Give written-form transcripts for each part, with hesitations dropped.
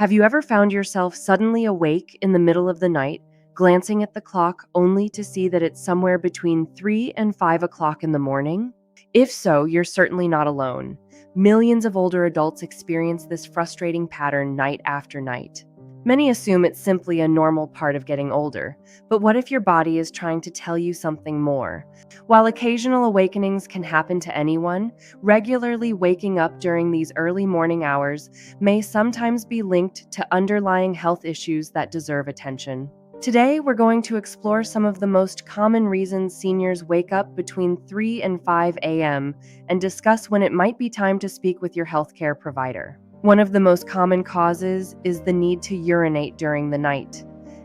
Have you ever found yourself suddenly awake in the middle of the night, glancing at the clock only to see that it's somewhere between 3 and 5 o'clock in the morning? If so, you're certainly not alone. Millions of older adults experience this frustrating pattern night after night. Many assume it's simply a normal part of getting older, but what if your body is trying to tell you something more? While occasional awakenings can happen to anyone, regularly waking up during these early morning hours may sometimes be linked to underlying health issues that deserve attention. Today, we're going to explore some of the most common reasons seniors wake up between 3 and 5 a.m. and discuss when it might be time to speak with your healthcare provider. One of the most common causes is the need to urinate during the night.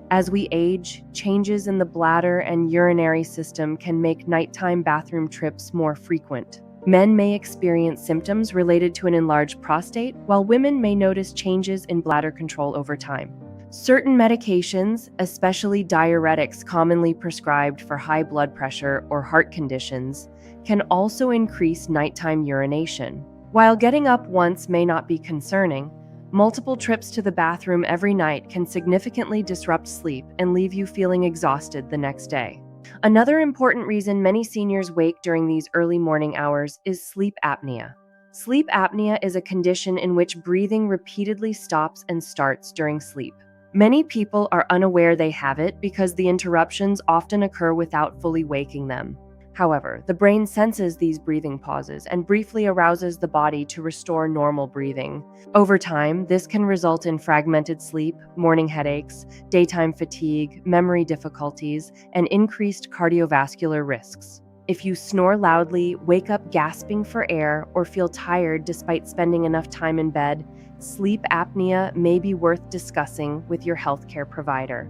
As we age, changes in the bladder and urinary system can make nighttime bathroom trips more frequent. Men may experience symptoms related to an enlarged prostate, while women may notice changes in bladder control over time. Certain medications, especially diuretics commonly prescribed for high blood pressure or heart conditions, can also increase nighttime urination. While getting up once may not be concerning, multiple trips to the bathroom every night can significantly disrupt sleep and leave you feeling exhausted the next day. Another important reason many seniors wake during these early morning hours is sleep apnea. Sleep apnea is a condition in which breathing repeatedly stops and starts during sleep. Many people are unaware they have it because the interruptions often occur without fully waking them. However, the brain senses these breathing pauses and briefly arouses the body to restore normal breathing. Over time, this can result in fragmented sleep, morning headaches, daytime fatigue, memory difficulties, and increased cardiovascular risks. If you snore loudly, wake up gasping for air, or feel tired despite spending enough time in bed, sleep apnea may be worth discussing with your healthcare provider.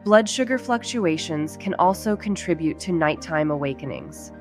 Blood sugar fluctuations can also contribute to nighttime awakenings.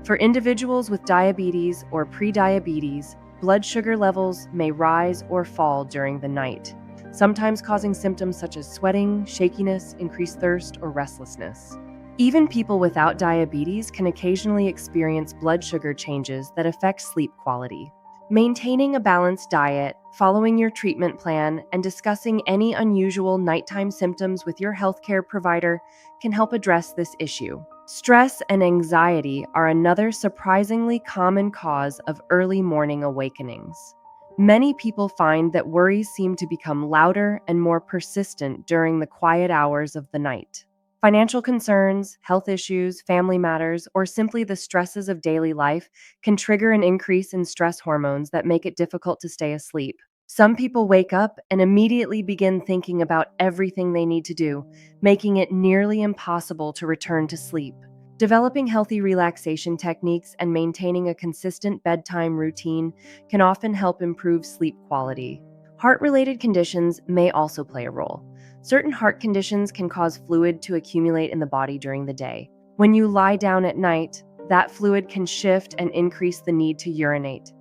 For individuals with diabetes or prediabetes, blood sugar levels may rise or fall during the night, sometimes causing symptoms such as sweating, shakiness, increased thirst, or restlessness. Even people without diabetes can occasionally experience blood sugar changes that affect sleep quality. Maintaining a balanced diet, following your treatment plan, and discussing any unusual nighttime symptoms with your healthcare provider can help address this issue. Stress and anxiety are another surprisingly common cause of early morning awakenings. Many people find that worries seem to become louder and more persistent during the quiet hours of the night. Financial concerns, health issues, family matters, or simply the stresses of daily life can trigger an increase in stress hormones that make it difficult to stay asleep. Some people wake up and immediately begin thinking about everything they need to do, making it nearly impossible to return to sleep. Developing healthy relaxation techniques and maintaining a consistent bedtime routine can often help improve sleep quality. Heart-related conditions may also play a role. Certain heart conditions can cause fluid to accumulate in the body during the day. When you lie down at night, that fluid can shift and increase the need to urinate.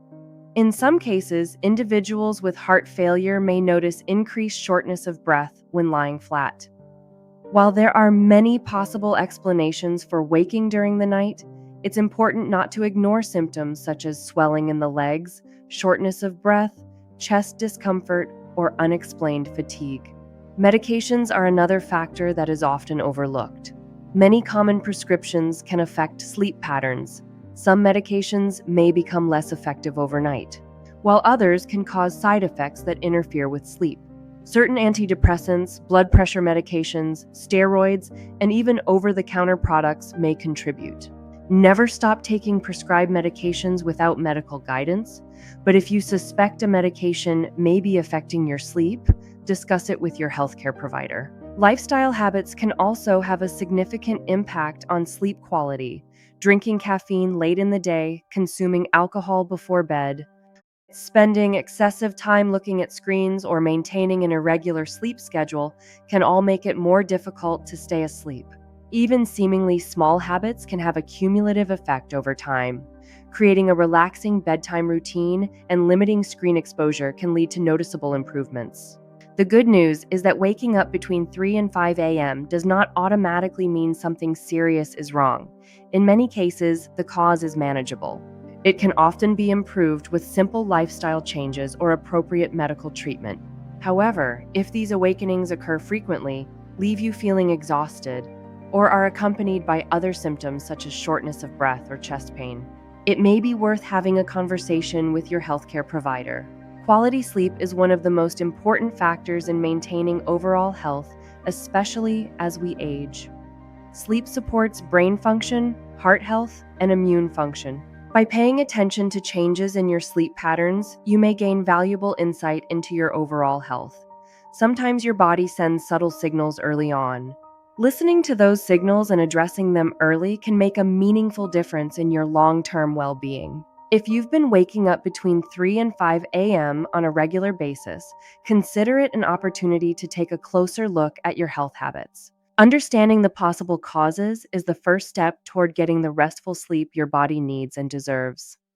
In some cases, individuals with heart failure may notice increased shortness of breath when lying flat. While there are many possible explanations for waking during the night, it's important not to ignore symptoms such as swelling in the legs, shortness of breath, chest discomfort, or unexplained fatigue. Medications are another factor that is often overlooked. Many common prescriptions can affect sleep patterns. Some medications may become less effective overnight, while others can cause side effects that interfere with sleep. Certain antidepressants, blood pressure medications, steroids, and even over-the-counter products may contribute. Never stop taking prescribed medications without medical guidance, but if you suspect a medication may be affecting your sleep, discuss it with your healthcare provider. Lifestyle habits can also have a significant impact on sleep quality. Drinking caffeine late in the day, consuming alcohol before bed, spending excessive time looking at screens, or maintaining an irregular sleep schedule can all make it more difficult to stay asleep. Even seemingly small habits can have a cumulative effect over time. Creating a relaxing bedtime routine and limiting screen exposure can lead to noticeable improvements. The good news is that waking up between 3 and 5 a.m. does not automatically mean something serious is wrong. In many cases, the cause is manageable. It can often be improved with simple lifestyle changes or appropriate medical treatment. However, if these awakenings occur frequently, leave you feeling exhausted, or are accompanied by other symptoms such as shortness of breath or chest pain, it may be worth having a conversation with your healthcare provider. Quality sleep is one of the most important factors in maintaining overall health, especially as we age. Sleep supports brain function, heart health, and immune function. By paying attention to changes in your sleep patterns, you may gain valuable insight into your overall health. Sometimes your body sends subtle signals early on. Listening to those signals and addressing them early can make a meaningful difference in your long-term well-being. If you've been waking up between 3 and 5 a.m. on a regular basis, consider it an opportunity to take a closer look at your health habits. Understanding the possible causes is the first step toward getting the restful sleep your body needs and deserves.